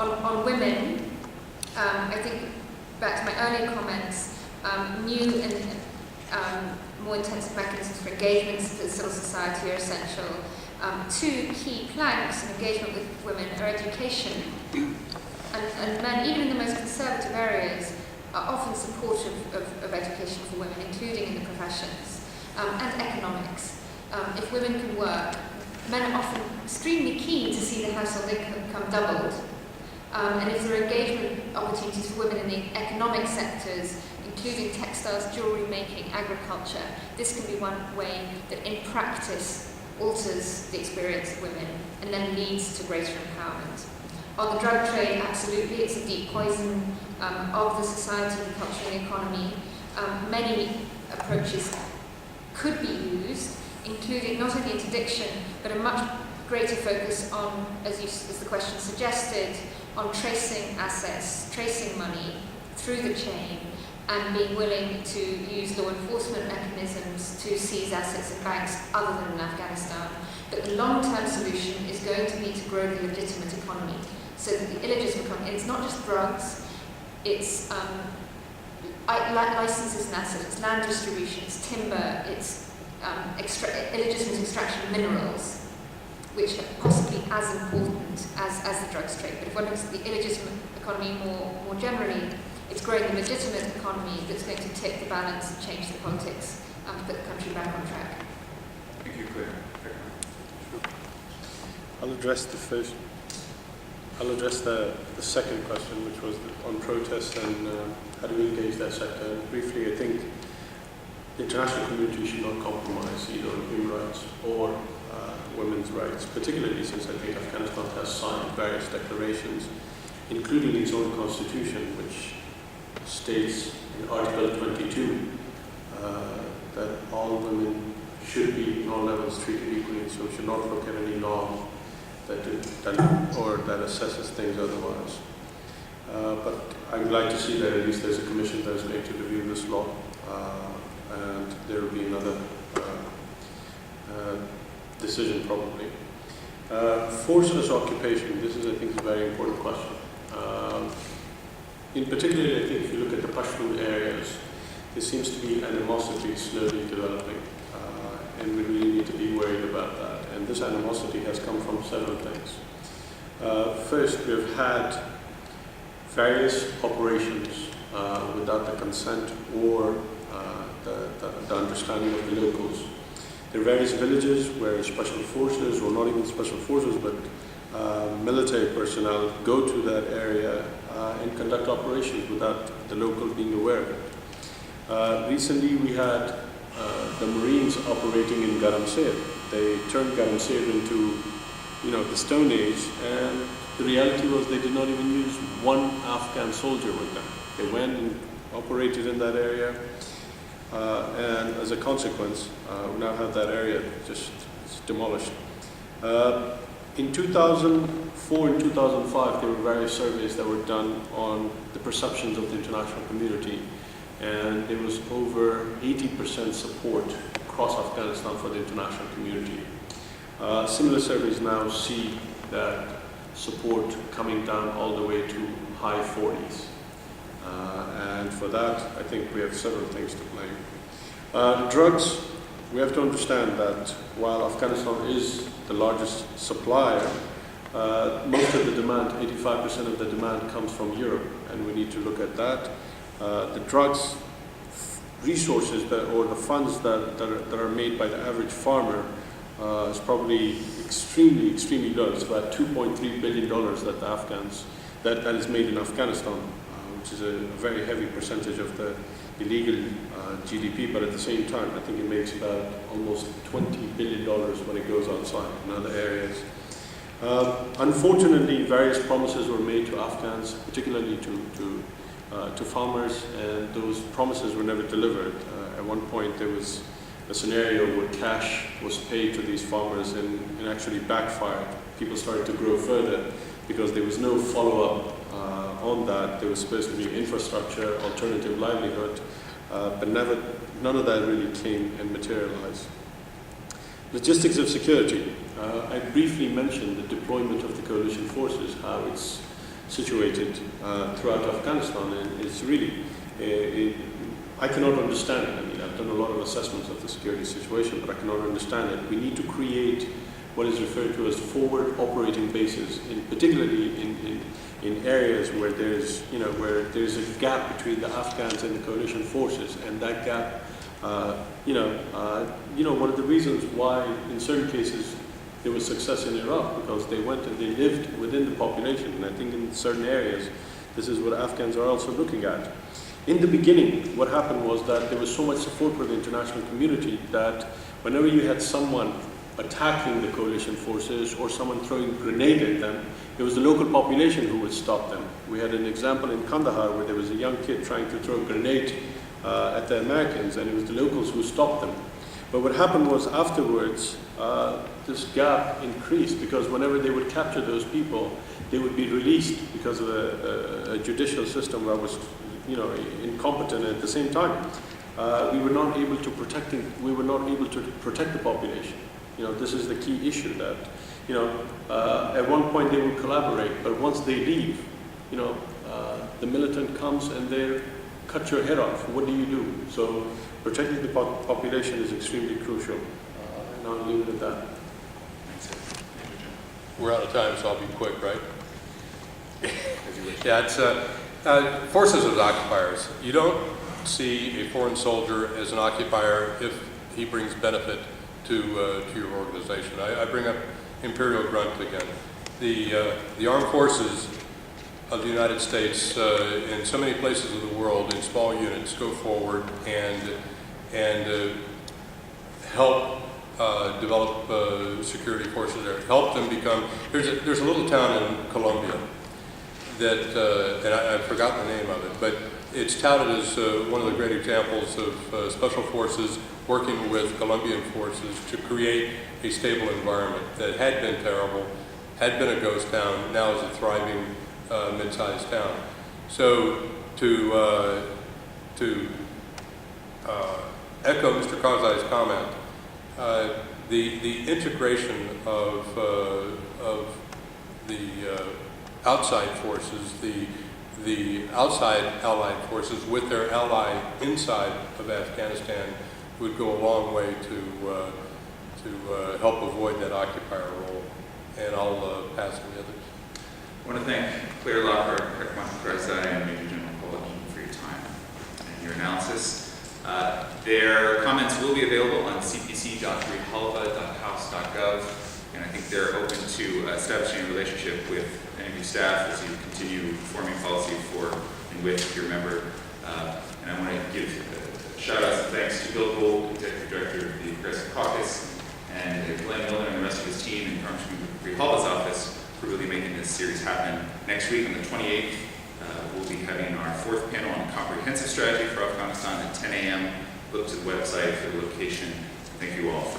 On women, I think back to my earlier comments, new and more intensive mechanisms for engagement with civil society are essential. Two key planks in engagement with women are education, and men, even in the most conservative areas, are often supportive of education for women, including in the professions, and economics. If women can work, men are often extremely keen to see the household income doubled. And if there are engagement opportunities for women in the economic sectors, including textiles, jewellery making, agriculture, this can be one way that in practice alters the experience of women and then leads to greater empowerment. On the drug trade, absolutely, it's a deep poison of the society, the culture and the economy. Many approaches could be used, including not only interdiction, but a much greater focus on, as the question suggested, on tracing assets, tracing money through the chain, and being willing to use law enforcement mechanisms to seize assets in banks other than in Afghanistan. But the long-term solution is going to be to grow the legitimate economy, so that the illegitimate economy, it's not just drugs, it's licenses and assets, it's land distribution, it's timber, it's illegitimate extraction of minerals, which are possibly as important as the drugs trade. But if one looks at the illegitimate economy more generally, it's growing the legitimate economy that's going to tip the balance and change the politics to put the country back on track. Thank you, Claire. I'll address the second question, which was on protests and how do we engage that sector. And briefly, I think the international community should not compromise either on human rights or women's rights, particularly since I think Afghanistan has signed various declarations, including its own constitution, which states in Article 22 that all women should be, in all levels, treated equally, so we should not look at any law that assesses things otherwise. But I'm glad to see that at least there's a commission that is going to review this law, and there will be another decision probably. Forceless occupation, this is, I think, a very important question. In particular, I think if you look at the Pashtun areas, there seems to be animosity slowly developing, and we really need to be worried about that. And this animosity has come from several things. First, we've had various operations without the consent or the understanding of the locals. There are various villages where special forces, or not even special forces, but military personnel go to that area and conduct operations without the locals being aware of it. Recently we had the Marines operating in Garamsir. They turned Garamsir into, the Stone Age, and the reality was they did not even use one Afghan soldier with them. They went and operated in that area, and as a consequence, we now have that area just demolished. In 2004 and 2005, there were various surveys that were done on the perceptions of the international community, and there was over 80% support across Afghanistan for the international community. Similar surveys now see that support coming down all the way to high 40s. And for that, I think we have several things to blame. Drugs, we have to understand that while Afghanistan is the largest supplier, most of the demand, 85% of the demand, comes from Europe, and we need to look at that. The drugs resources or the funds that are made by the average farmer is probably extremely, extremely low. It's about $2.3 billion that the Afghans, that is made in Afghanistan, which is a very heavy percentage of the illegal GDP, but at the same time, I think it makes about almost $20 billion when it goes outside in other areas. Unfortunately, various promises were made to Afghans, particularly to farmers, and those promises were never delivered. At one point, there was a scenario where cash was paid to these farmers and actually backfired. People started to grow further because there was no follow-up on that. There was supposed to be infrastructure, alternative livelihood, but none of that really came and materialized. Logistics of security. I briefly mentioned the deployment of the coalition forces, how it's situated throughout Afghanistan, and it's really, I cannot understand it. I mean, I've done a lot of assessments of the security situation, but I cannot understand it. We need to create what is referred to as forward operating bases, particularly in areas where there's, where there's a gap between the Afghans and the coalition forces, and that gap, one of the reasons why in certain cases there was success in Iraq, because they went and they lived within the population, and I think in certain areas this is what Afghans are also looking at. In the beginning, what happened was that there was so much support for the international community that whenever you had someone attacking the coalition forces or someone throwing a grenade at them, it was the local population who would stop them. We had an example in Kandahar where there was a young kid trying to throw a grenade at the Americans, and it was the locals who stopped them. But what happened was afterwards, this gap increased, because whenever they would capture those people, they would be released because of a judicial system that was, incompetent. At the same time, we were not able to protect the population. This is the key issue, that, at one point they will collaborate, but once they leave, the militant comes and they cut your head off. What do you do? So protecting the population is extremely crucial. And I'll leave it at that. We're out of time, so I'll be quick, right? Yeah, it's forces as occupiers. You don't see a foreign soldier as an occupier if he brings benefit to your organization. I bring up Imperial Grunt again. The armed forces of the United States in so many places of the world in small units go forward and help develop security forces there. Help them become. There's a little town in Colombia that, and I've forgotten the name of it, but it's touted as one of the great examples of special forces working with Colombian forces to create a stable environment that had been terrible, had been a ghost town, now is a thriving mid-sized town. So to echo Mr. Karzai's comment, the integration of the outside forces, the outside allied forces with their ally inside of Afghanistan would go a long way to help avoid that occupier role. And I'll pass to the others. I want to thank Claire Lockhart, Karzai, and Major General Polaki for your time and your analysis. Their comments will be available on cpc.grijalva.house.gov, and I think they're open to establishing a relationship with any of your staff as you continue forming policy for and with your member. And I want to give shout-outs and thanks to Bill Gold, Executive Director of the Congressional Caucus, and Glenn Miller and the rest of his team in Congressman Grijalva's office for really making this series happen. Next week on the 28th, we'll be having our fourth panel on comprehensive strategy for Afghanistan at 10 a.m. Look to the website for the location. Thank you all for